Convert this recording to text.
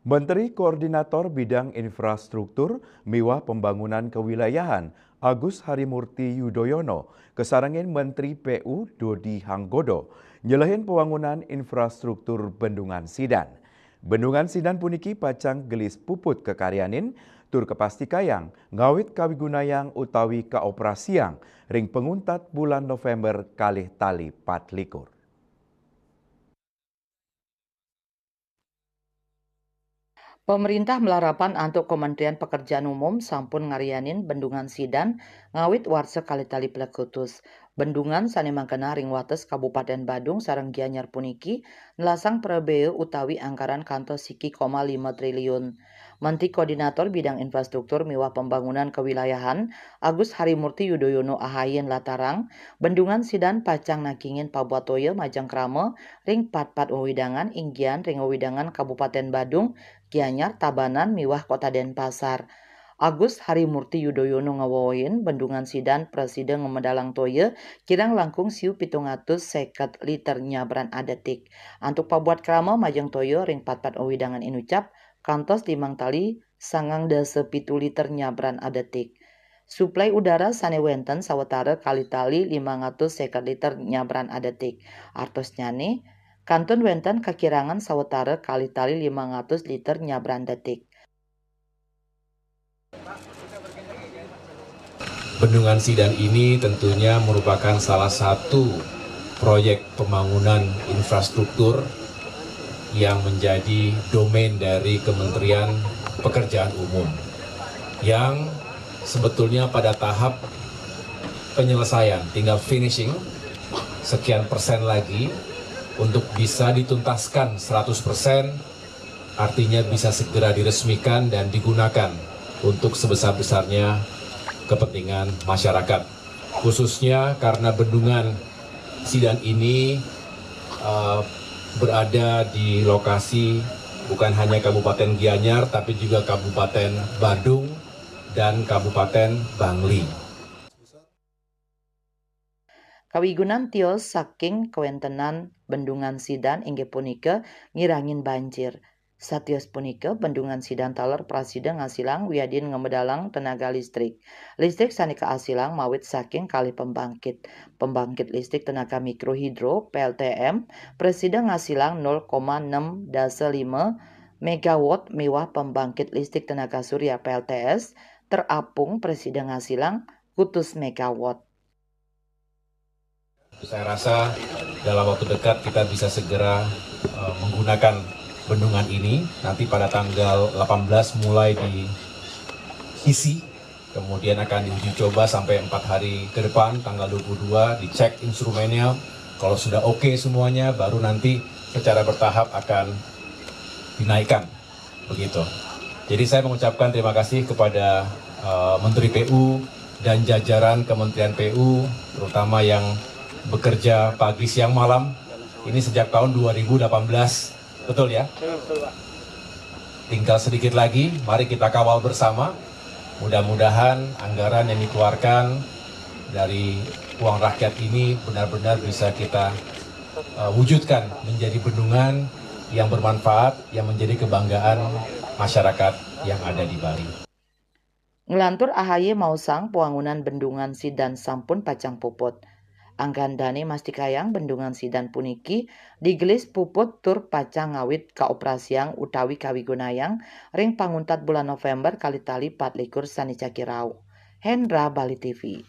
Menteri Koordinator Bidang Infrastruktur Miwah Pembangunan Kewilayahan Agus Harimurti Yudhoyono kesarangin Menteri PU Dodi Hanggodo nyelehin pembangunan infrastruktur Bendungan Sidan. Bendungan Sidan puniki pacang gelis puput kekaryanin tur kepastikayang ngawit kawigunayang utawi kaoperasiang ring penguntat bulan November kalih tali 24. Pemerintah melarapan antuk Kementerian Pekerjaan Umum sampun ngarianin Bendungan Sidan ngawit warsa kali-tali Plekutus. Bendungan sanemangkena ring wates Kabupaten Badung sareng Gianyar puniki nelasang prebeu utawi anggaran kantos siki 5 triliun. Menteri Koordinator Bidang Infrastruktur Miwah Pembangunan Kewilayahan Agus Harimurti Yudhoyono ahayen latarang Bendungan Sidan pacang nakingin Pabuatoyo Majang Krama ring 44 wewidangan inggian ring wewidangan Kabupaten Badung Gianyar Tabanan miwah Kota Denpasar. Agus Harimurti Yudhoyono ngawoin Bendungan Sidan Presiden ngemedalang toye kirang langkung siu 750 liter nyabran adetik. Antuk pabuat krama majang toyo ring 44 wewidangan inucap kantos 5 tali sangang dase 7 liter nyabran adetik. Suplai udara sane wenten sawetara kali tali 550 liter nyabran adetik. Artosnya nih kantun wenten kekirangan sawetara kali tali 500 liter nyabran detik. Bendungan Sidan ini tentunya merupakan salah satu proyek pembangunan infrastruktur yang menjadi domain dari Kementerian Pekerjaan Umum yang sebetulnya pada tahap penyelesaian, tinggal finishing sekian persen lagi untuk bisa dituntaskan 100%, artinya bisa segera diresmikan dan digunakan untuk sebesar-besarnya kepentingan masyarakat. Khususnya karena Bendungan Sidan ini berada di lokasi bukan hanya Kabupaten Gianyar, tapi juga Kabupaten Badung dan Kabupaten Bangli. Kawigunan tios saking kewentenan Bendungan Sidan inggih punika ngirangin banjir. Satios punika Bendungan Sidan taler prasida ngasilang wiadin ngemedalang tenaga listrik. Listrik sanika asilang mawit saking kali pembangkit. Pembangkit listrik tenaga mikrohidro PLTM presida ngasilang 0,6 dasa 5 megawatt miwah pembangkit listrik tenaga surya PLTS terapung presida ngasilang kutus megawatt. Saya rasa dalam waktu dekat kita bisa segera menggunakan bendungan ini. Nanti pada tanggal 18 mulai diisi, kemudian akan diuji coba sampai 4 hari ke depan, tanggal 22 dicek instrumennya. Kalau sudah oke semuanya, baru nanti secara bertahap akan dinaikkan. Begitu. Jadi saya mengucapkan terima kasih kepada Menteri PU dan jajaran Kementerian PU, terutama yang bekerja pagi siang malam ini sejak tahun 2018, betul ya? Betul, Pak. Tinggal sedikit lagi, mari kita kawal bersama. Mudah-mudahan anggaran yang dikeluarkan dari uang rakyat ini benar-benar bisa kita wujudkan menjadi bendungan yang bermanfaat, yang menjadi kebanggaan masyarakat yang ada di Bali. Ngelantur AHY mausang pembangunan Bendungan Sidan sampun pacang puput. Anggandane mastikayang Bendungan Sidan puniki digelis puput tur pacang ngawit kaoperasiang utawi kawigunayang ring panguntat bulan November kali tali 24 sanicakirau. Hendra Bali TV.